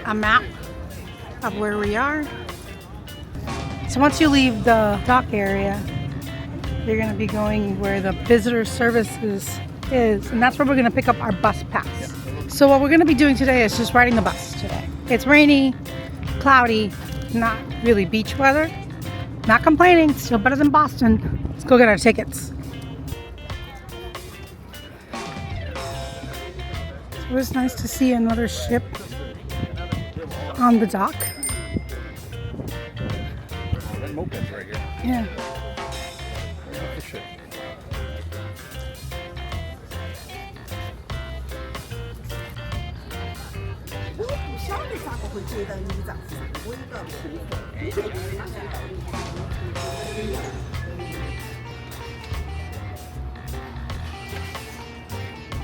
a map of where we are. So once you leave the dock area, you're going to be going where the visitor services is, and that's where we're going to pick up our bus pass. So what we're going to be doing today is just riding the bus today. It's rainy, cloudy, not really beach weather. Not complaining, still better than Boston. Let's go get our tickets. It was nice to see another ship on the dock. Red mopeds right here. Yeah.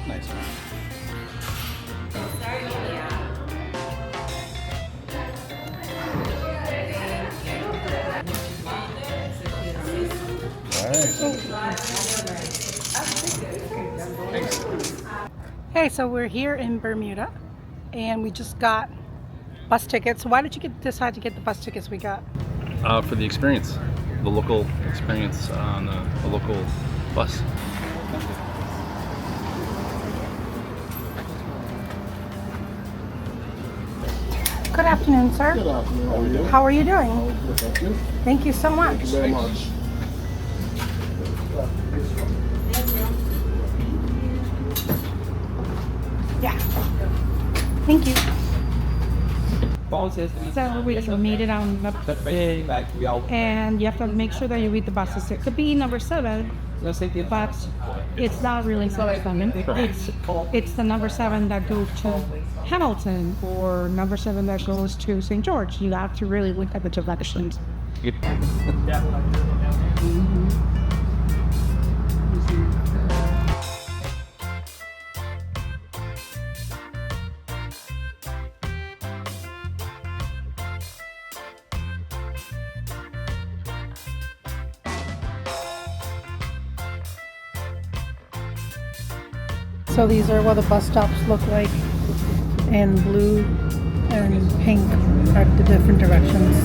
Nice. Hey, so we're here in Bermuda, and we just got bus tickets. Why did you decide to get the bus tickets we got? For the experience, the local experience on the local bus. Good afternoon, sir. Good afternoon. How are you doing? Good, thank you. Thank you so much. Thank you very much. Yeah. Thank you. So we just made it on the and you have to make sure that you read the buses. It could be number 7, but it's not really number 7. It's the number 7 that goes to Hamilton or number 7 that goes to St. George. You have to really look at the directions. So these are what the bus stops look like, and blue and pink are the different directions.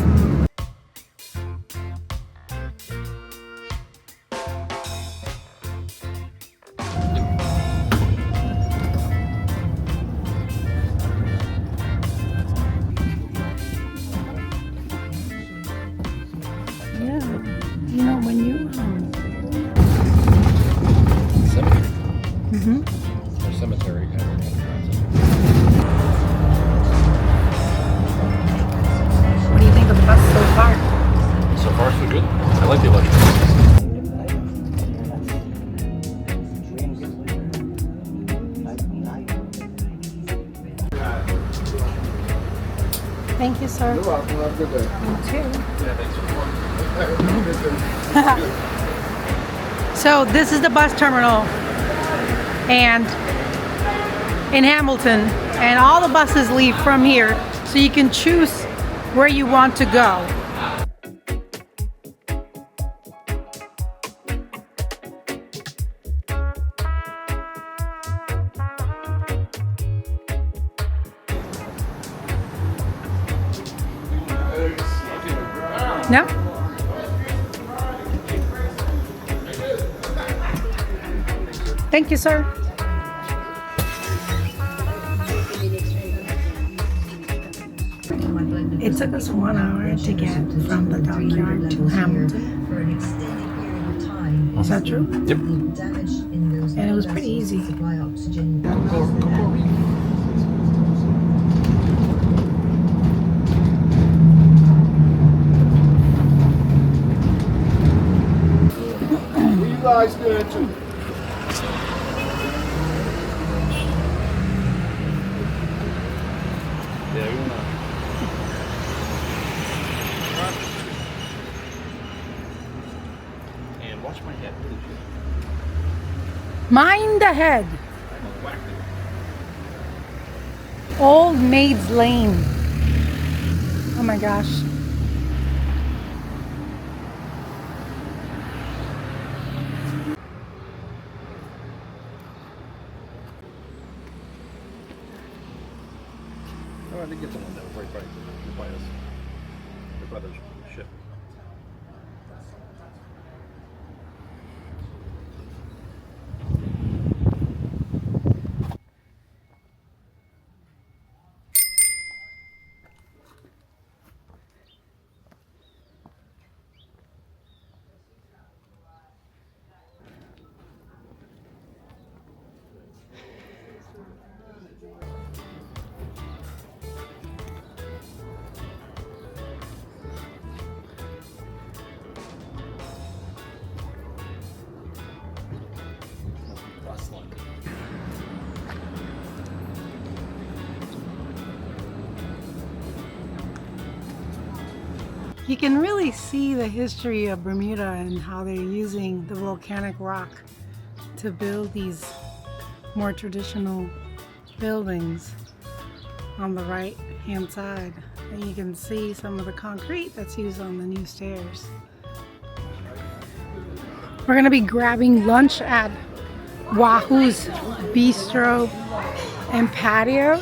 Yeah, you know when you Cemetery. Or cemetery kind of. What do you think of the bus so far? So far, so good. I like the electric buses. Thank you, sir. You're welcome. Have a good day. You too. Yeah, thanks for So this is the bus terminal and in Hamilton, and all the buses leave from here, so you can choose where you want to go. No? Thank you, sir. It took us 1 hour to get from the dockyard to Hamilton. Is that true? Yep. And it was pretty easy. Where you guys going to? Yeah, we wanna. And watch my head. Mind the head. Old Maids Lane. Oh my gosh. Oh, I think can get someone that was right by us. Right by the ship. You can really see the history of Bermuda and how they're using the volcanic rock to build these more traditional buildings on the right hand side. And you can see some of the concrete that's used on the new stairs. We're gonna be grabbing lunch at Wahoo's Bistro and Patio.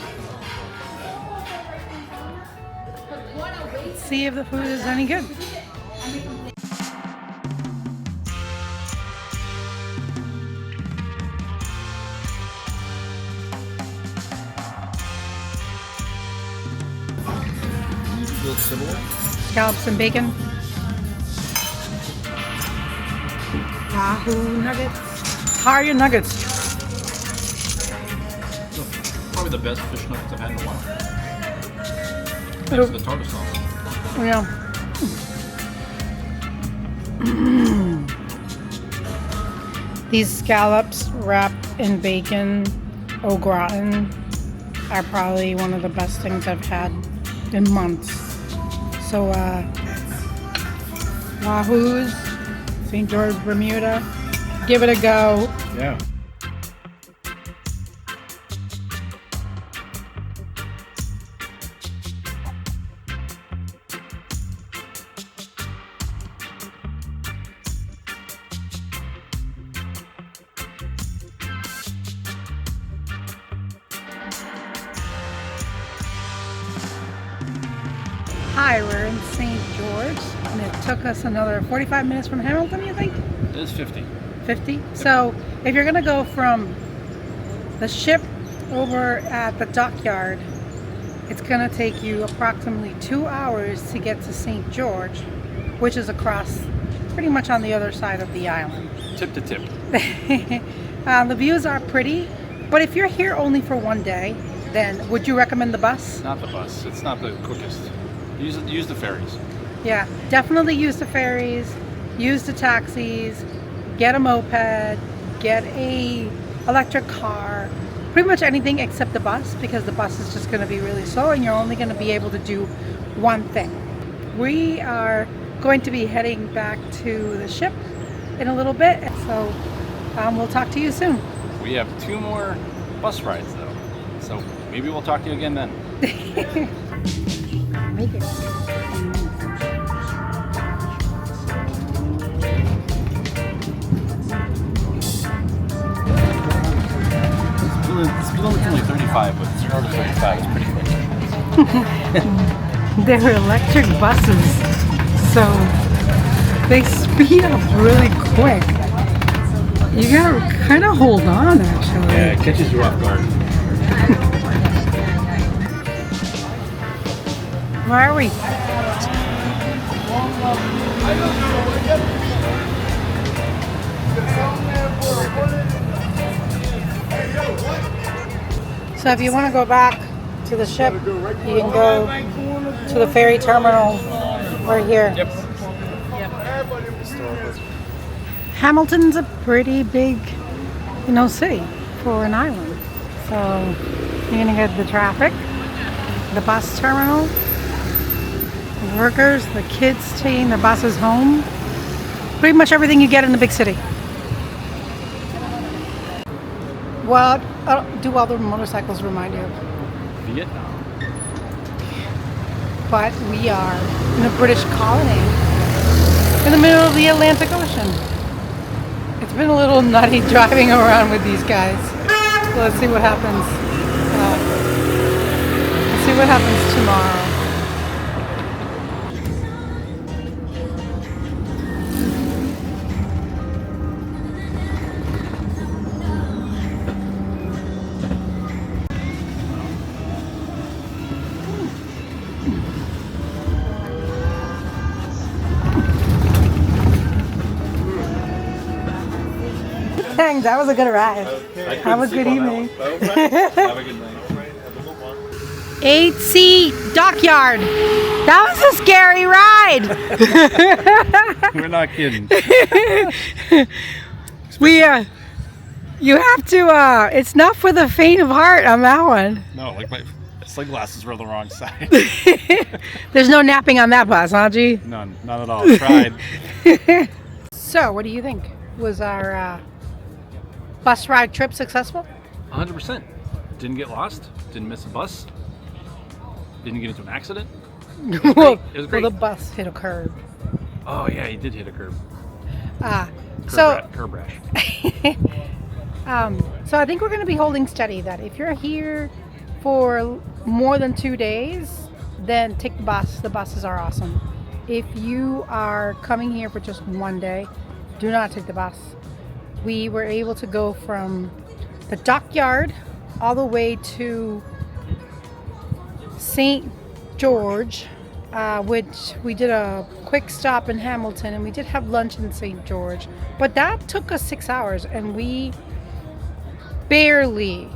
See if the food is any good. Scallops and bacon. Wahoo nuggets. How are your nuggets? Probably the best fish nuggets I've had in a while. It'll- Thanks to the tartar sauce. Yeah. These scallops wrapped in bacon au gratin are probably one of the best things I've had in months. So, Wahoo's, St. George, Bermuda, give it a go. Yeah. Hi, we're in St. George, and it took us another 45 minutes from Hamilton, you think? It is 50. 50? So, if you're gonna go from the ship over at the dockyard, it's gonna take you approximately 2 hours to get to St. George, which is across, pretty much on the other side of the island. Tip to tip. The views are pretty, but if you're here only for one day, then would you recommend the bus? Not the bus. It's not the quickest. Use the ferries. Yeah, definitely use the ferries, use the taxis, get a moped, get a electric car, pretty much anything except the bus, because the bus is just going to be really slow and you're only going to be able to do one thing. We are going to be heading back to the ship in a little bit, so we'll talk to you soon. We have 2 more bus rides though, so maybe we'll talk to you again then. Make it. The speed limit's only 35, but 0 to 35 is pretty quick. They're electric buses, so they speed up really quick. You gotta kind of hold on, actually. Yeah, it catches you off guard. Where are we? So if you want to go back to the ship, you can go to the ferry terminal right here. Yep. Hamilton's a pretty big, city for an island. So you're gonna get the traffic, the bus terminal, the workers, the kids taking their buses home. Pretty much everything you get in the big city. What do other motorcycles remind you of? Vietnam. But we are in a British colony in the middle of the Atlantic Ocean. It's been a little nutty driving around with these guys. So let's see what happens. Let's see what happens tomorrow. Thanks, that was a good ride. Have a good evening. Have a good night. 8C Dockyard. That was a scary ride. We're not kidding. You have to, it's not for the faint of heart on that one. No, like my sunglasses were on the wrong side. There's no napping on that bus, huh, G? None at all. Tried. So, what do you think? Was our bus ride trip successful? 100%. Didn't get lost. Didn't miss a bus. Didn't get into an accident. It was great. It was great. Well, the bus hit a curb. Oh yeah, he did hit a curb. Curb rash. So I think we're going to be holding steady that if you're here for more than 2 days, then take the bus. The buses are awesome. If you are coming here for just 1 day, do not take the bus. We were able to go from the dockyard all the way to St. George, which we did a quick stop in Hamilton, and we did have lunch in St. George, but that took us 6 hours, and we barely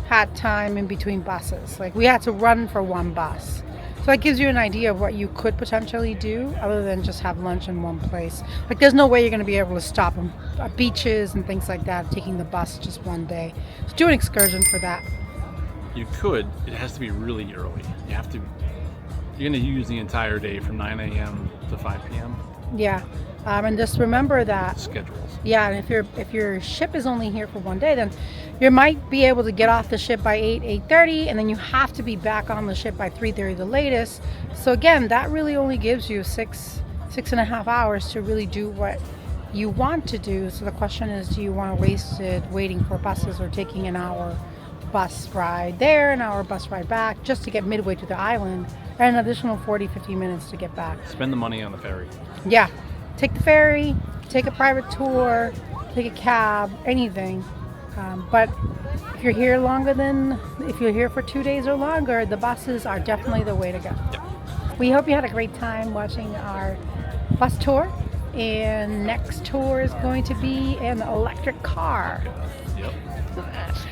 had time in between buses. Like, we had to run for one bus. So that gives you an idea of what you could potentially do other than just have lunch in one place. Like, there's no way you're going to be able to stop at beaches and things like that, taking the bus just 1 day. So do an excursion for that. You could. It has to be really early. You're going to use the entire day from 9 a.m. to 5 p.m. Yeah. And just remember that. Schedules. Yeah, and if your ship is only here for 1 day, then you might be able to get off the ship by 8:30, and then you have to be back on the ship by 3:30 the latest. So again, that really only gives you six and a half hours to really do what you want to do. So the question is, do you want to waste it waiting for buses or taking an hour bus ride there, an hour bus ride back, just to get midway to the island, and an additional 40-50 minutes to get back? Spend the money on the ferry. Yeah. Take the ferry, take a private tour, take a cab, anything. But if you're here if you're here for 2 days or longer, the buses are definitely the way to go. Yep. We hope you had a great time watching our bus tour. And next tour is going to be an electric car. Yep.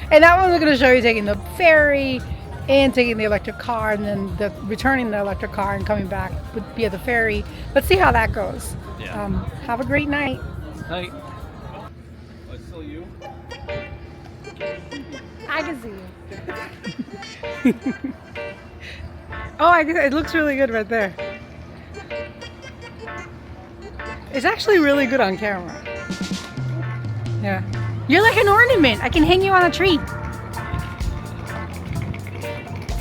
And that one we're going to show you taking the ferry and taking the electric car, and then returning the electric car and coming back via the ferry. Let's see how that goes. Yeah. Have a great night. Night. It's still you? I can see you. Oh, it looks really good right there. It's actually really good on camera. Yeah. You're like an ornament. I can hang you on a tree.